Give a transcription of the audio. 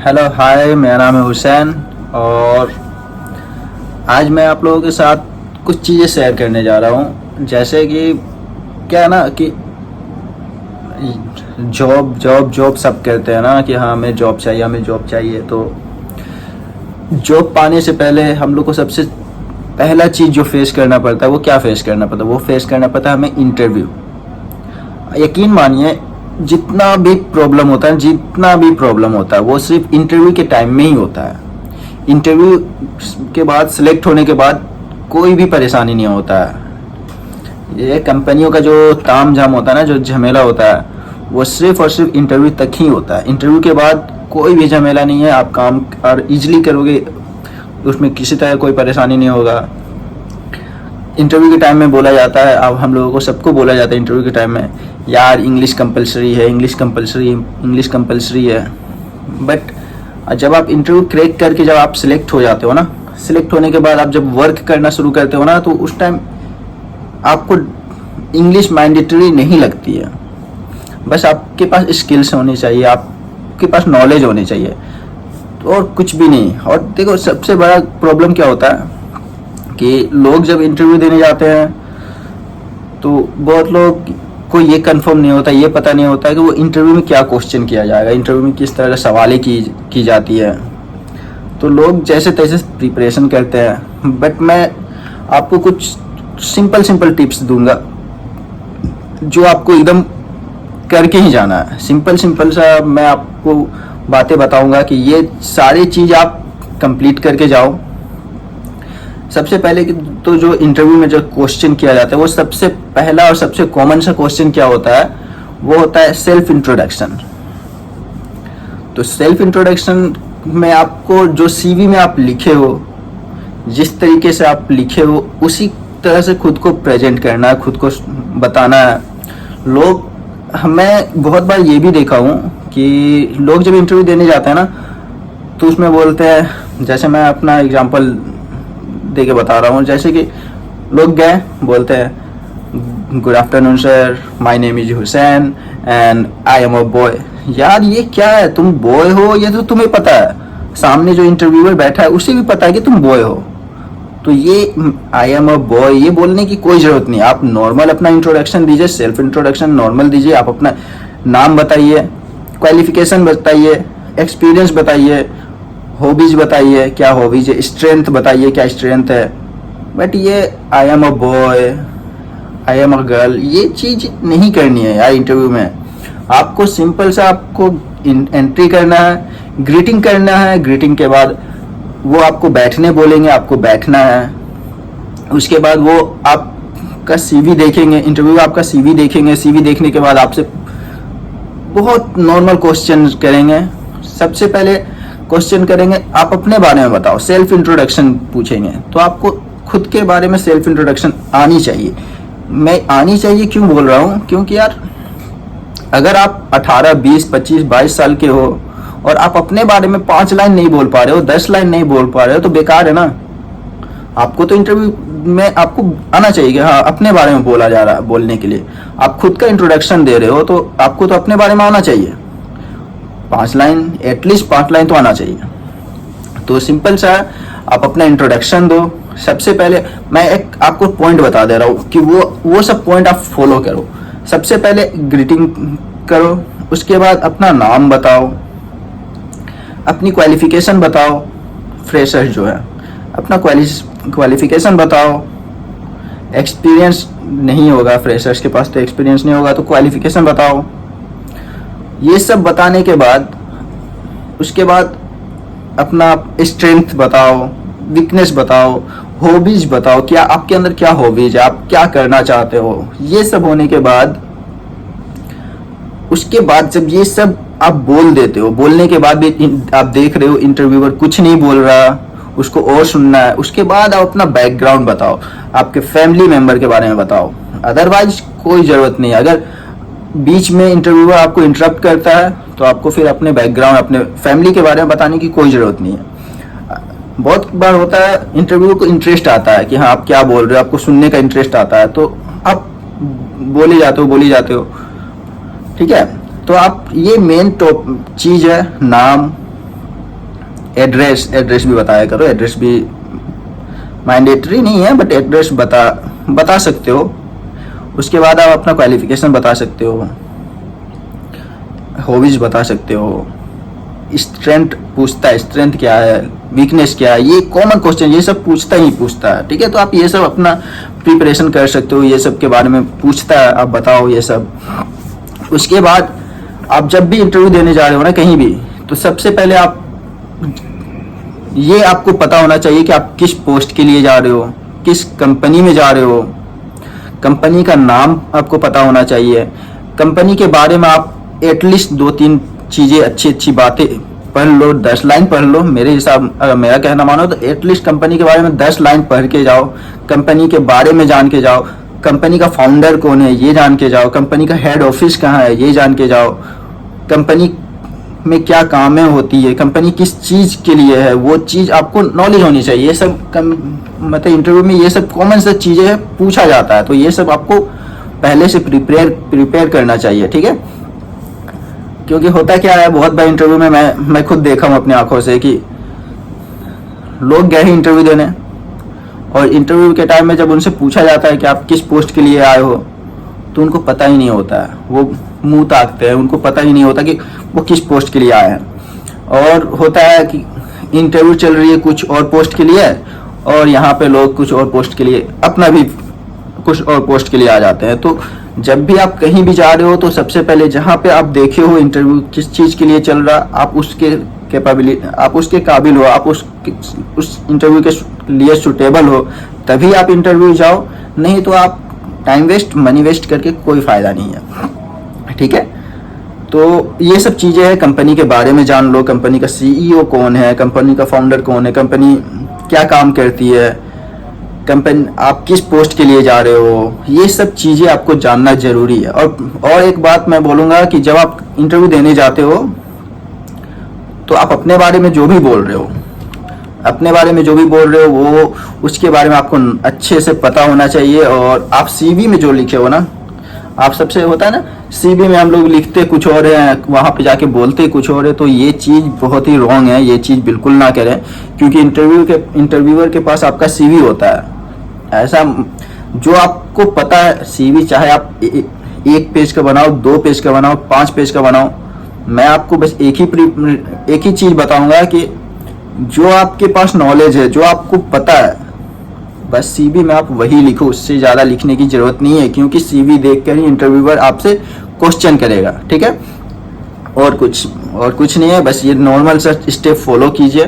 Hello hi, मेरा नाम है हुसैन और आज मैं आप लोगों के साथ कुछ चीज़ें शेयर करने जा रहा हूँ। जैसे कि क्या है ना कि जॉब जॉब जॉब सब कहते हैं ना कि हाँ हमें जॉब चाहिए, हमें जॉब चाहिए। तो जॉब पाने से पहले हम लोग को सबसे पहला चीज़ जो फेस करना पड़ता है वो क्या फेस करना पड़ता है, वो फेस करना पड़ता है हमें इंटरव्यू। यकीन मानिए, जितना भी प्रॉब्लम होता है वो सिर्फ इंटरव्यू के टाइम में ही होता है। इंटरव्यू के बाद सिलेक्ट होने के बाद कोई भी परेशानी नहीं होता है। ये कंपनियों का जो ताम झाम होता है ना, जो झमेला होता है, वो सिर्फ और सिर्फ इंटरव्यू तक ही होता है। इंटरव्यू के बाद कोई भी झमेला नहीं है, आप काम और इजीली करोगे, उसमें किसी तरह कोई परेशानी नहीं होगा। इंटरव्यू के टाइम में बोला जाता है, अब हम लोगों को सबको बोला जाता है इंटरव्यू के टाइम में, यार इंग्लिश कंपलसरी है, इंग्लिश कंपलसरी है। बट जब आप इंटरव्यू क्रैक करके जब आप सिलेक्ट हो जाते हो ना, सिलेक्ट होने के बाद आप जब वर्क करना शुरू करते हो ना, तो उस टाइम आपको इंग्लिश मैंडेटरी नहीं लगती है। बस आपके पास स्किल्स होनी चाहिए, आपके पास नॉलेज होनी चाहिए, तो और कुछ भी नहीं। और देखो, सबसे बड़ा प्रॉब्लम क्या होता है कि लोग जब इंटरव्यू देने जाते हैं तो बहुत लोग को ये कंफर्म नहीं होता, ये पता नहीं होता है कि वो इंटरव्यू में क्या क्वेश्चन किया जाएगा, इंटरव्यू में किस तरह का सवालें की जाती है। तो लोग जैसे तैसे प्रिपरेशन करते हैं। बट मैं आपको कुछ सिंपल टिप्स दूंगा जो आपको एकदम करके ही जाना है। सिंपल सा मैं आपको बातें बताऊंगा कि ये सारी चीज़ आप कंप्लीट करके जाओ। सबसे पहले तो जो इंटरव्यू में जो क्वेश्चन किया जाता है, वो सबसे पहला और सबसे कॉमन सा क्वेश्चन क्या होता है, वो होता है सेल्फ इंट्रोडक्शन। तो सेल्फ इंट्रोडक्शन में आपको जो सीवी में आप लिखे हो, जिस तरीके से आप लिखे हो, उसी तरह से खुद को प्रेजेंट करना है, खुद को बताना है। मैं बहुत बार ये भी देखा हूँ कि लोग जब इंटरव्यू देने जाते हैं ना, तो उसमें बोलते हैं, जैसे मैं अपना एग्जांपल दे के बता रहा हूँ, जैसे कि लोग गए, बोलते हैं good afternoon sir, my name is Hussain and I am a boy. यार ये क्या है, तुम बॉय हो, ये तो तुम्हें पता है, सामने जो इंटरव्यूअर बैठा है उसे भी पता है कि तुम बॉय हो। तो ये आई एम अ बॉय ये बोलने की कोई ज़रूरत नहीं। आप नॉर्मल अपना इंट्रोडक्शन दीजिए, सेल्फ इंट्रोडक्शन नॉर्मल दीजिए। आप अपना नाम बताइए, क्वालिफिकेशन बताइए, एक्सपीरियंस बताइए, हॉबीज बताइए, क्या हॉबीज है, स्ट्रेंथ बताइए, क्या स्ट्रेंथ है। बट ये I am a boy, I am a girl, ये चीज़ नहीं करनी है यार इंटरव्यू में। आपको सिंपल सा आपको एंट्री करना है, ग्रीटिंग करना है। ग्रीटिंग के बाद वो आपको बैठने बोलेंगे, आपको बैठना है। उसके बाद वो आपका सीवी देखेंगे, इंटरव्यू आपका सीवी देखेंगे। सीवी देखने के बाद आपसे बहुत नॉर्मल क्वेश्चन करेंगे। सबसे पहले क्वेश्चन करेंगे, आप अपने बारे में बताओ, सेल्फ इंट्रोडक्शन पूछेंगे। तो आपको खुद के बारे में सेल्फ इंट्रोडक्शन आनी चाहिए। मैं आनी चाहिए क्यों बोल रहा हूँ, क्योंकि यार अगर आप 18, 20, 25, 22 साल के हो और आप अपने बारे में 5 लाइन नहीं बोल पा रहे हो, 10 लाइन नहीं बोल पा रहे हो, तो बेकार है ना। आपको तो इंटरव्यू में आपको आना चाहिए कि हाँ अपने बारे में बोला जा रहा है। बोलने के लिए आप खुद का इंट्रोडक्शन दे रहे हो, तो आपको तो अपने बारे में आना चाहिए। 5 लाइन, एटलीस्ट 5 लाइन तो आना चाहिए। तो सिंपल सा आप अपना इंट्रोडक्शन दो। सबसे पहले मैं एक आपको पॉइंट बता दे रहा हूँ कि वो सब पॉइंट आप फॉलो करो। सबसे पहले ग्रीटिंग करो, उसके बाद अपना नाम बताओ, अपनी क्वालिफिकेशन बताओ। फ्रेशर जो है, अपना क्वालिफिकेशन बताओ। एक्सपीरियंस नहीं होगा, फ्रेशर्स के पास तो एक्सपीरियंस नहीं होगा, तो क्वालिफिकेशन बताओ। ये सब बताने के बाद उसके बाद अपना स्ट्रेंथ बताओ, वीकनेस बताओ, हॉबीज बताओ, क्या आपके अंदर क्या हॉबीज है, आप क्या करना चाहते हो। ये सब होने के बाद उसके बाद जब ये सब आप बोल देते हो, बोलने के बाद भी आप देख रहे हो इंटरव्यूअर कुछ नहीं बोल रहा, उसको और सुनना है। उसके बाद आप अपना बैकग्राउंड बताओ, आपके फैमिली मेंबर के बारे में बताओ। अदरवाइज कोई ज़रूरत नहीं है। अगर बीच में इंटरव्यूअर आपको इंटरप्ट करता है तो आपको फिर अपने बैकग्राउंड, अपने फैमिली के बारे में बताने की कोई ज़रूरत नहीं है। बहुत बार होता है इंटरव्यू को इंटरेस्ट आता है कि हाँ आप क्या बोल रहे हो, आपको सुनने का इंटरेस्ट आता है, तो आप बोली जाते हो। ठीक है, तो आप ये मेन टॉप चीज़ है, नाम, एड्रेस भी बताया करो। एड्रेस भी मैंडेटरी नहीं है, बट एड्रेस बता सकते हो। उसके बाद आप अपना क्वालिफिकेशन बता सकते हो, हॉबीज बता सकते हो। स्ट्रेंथ पूछता है, स्ट्रेंथ क्या है, वीकनेस क्या है, ये कॉमन क्वेश्चन, ये सब पूछता है। ठीक है, तो आप ये सब अपना प्रिपरेशन कर सकते हो, ये सब के बारे में पूछता है, आप बताओ ये सब। उसके बाद आप जब भी इंटरव्यू देने जा रहे हो ना कहीं भी, तो सबसे पहले आप ये आपको पता होना चाहिए कि आप किस पोस्ट के लिए जा रहे हो, किस कंपनी में जा रहे हो। कंपनी का नाम आपको पता होना चाहिए। कंपनी के बारे में आप एटलीस्ट 2-3 चीज़ें, अच्छी बातें पढ़ लो, 10 लाइन पढ़ लो। मेरे हिसाब, अगर मेरा कहना मानो तो एटलीस्ट कंपनी के बारे में 10 लाइन पढ़ के जाओ। कंपनी के बारे में जान के जाओ। कंपनी का फाउंडर कौन है ये जान के जाओ। कंपनी का हेड ऑफिस कहाँ है ये जान के जाओ। कंपनी में क्या कामें होती है, कंपनी किस चीज़ के लिए है, वो चीज़ आपको नॉलेज होनी चाहिए। ये सब मतलब इंटरव्यू में ये सब कॉमन से चीज़ें पूछा जाता है, तो ये सब आपको पहले से प्रिपेयर करना चाहिए। ठीक है, क्योंकि होता क्या है, बहुत बार इंटरव्यू में मैं खुद देखा हूँ अपनी आंखों से कि लोग गए हैं इंटरव्यू देने, और इंटरव्यू के टाइम में जब उनसे पूछा जाता है कि आप किस पोस्ट के लिए आए हो, तो उनको पता ही नहीं होता है। वो मुंह ताकते हैं, उनको पता ही नहीं होता कि वो किस पोस्ट के लिए आए हैं। और होता है कि इंटरव्यू चल रही है कुछ और पोस्ट के लिए, और यहाँ पे लोग कुछ और पोस्ट के लिए, अपना भी कुछ और पोस्ट के लिए आ जाते हैं। तो जब भी आप कहीं भी जा रहे हो, तो सबसे पहले जहाँ पे आप देखे हो इंटरव्यू किस चीज़ के लिए चल रहा, आप उसके कैपेबिलिटी, आप उसके काबिल हो, आप उस इंटरव्यू के लिए सुटेबल हो, तभी आप इंटरव्यू जाओ। नहीं तो आप टाइम वेस्ट, मनी वेस्ट करके कोई फ़ायदा नहीं है। ठीक है, तो ये सब चीज़ें हैं। कंपनी के बारे में जान लो, कंपनी का CEO कौन है, कंपनी का फाउंडर कौन है, कंपनी क्या काम करती है, कंपनी आप किस पोस्ट के लिए जा रहे हो, ये सब चीज़ें आपको जानना ज़रूरी है। और एक बात मैं बोलूँगा कि जब आप इंटरव्यू देने जाते हो, तो आप अपने बारे में जो भी बोल रहे हो, वो उसके बारे में आपको अच्छे से पता होना चाहिए। और आप CV में जो लिखे हो ना, आप सबसे होता है ना, CV में हम लोग लिखते कुछ और है, वहाँ पे जाके बोलते कुछ और है, तो ये चीज़ बहुत ही रॉन्ग है। ये चीज़ बिल्कुल ना करें, क्योंकि इंटरव्यूअर के पास आपका CV होता है। ऐसा जो आपको पता है, CV चाहे आप 1 पेज का बनाओ, 2 पेज का बनाओ, 5 पेज का बनाओ, मैं आपको बस एक ही चीज़ बताऊंगा कि जो आपके पास नॉलेज है, जो आपको पता है, बस CV में आप वही लिखो। उससे ज़्यादा लिखने की ज़रूरत नहीं है, क्योंकि CV देखकर ही इंटरव्यूअर आपसे क्वेश्चन करेगा। ठीक है, और कुछ नहीं है, बस ये नॉर्मल सा स्टेप फॉलो कीजिए।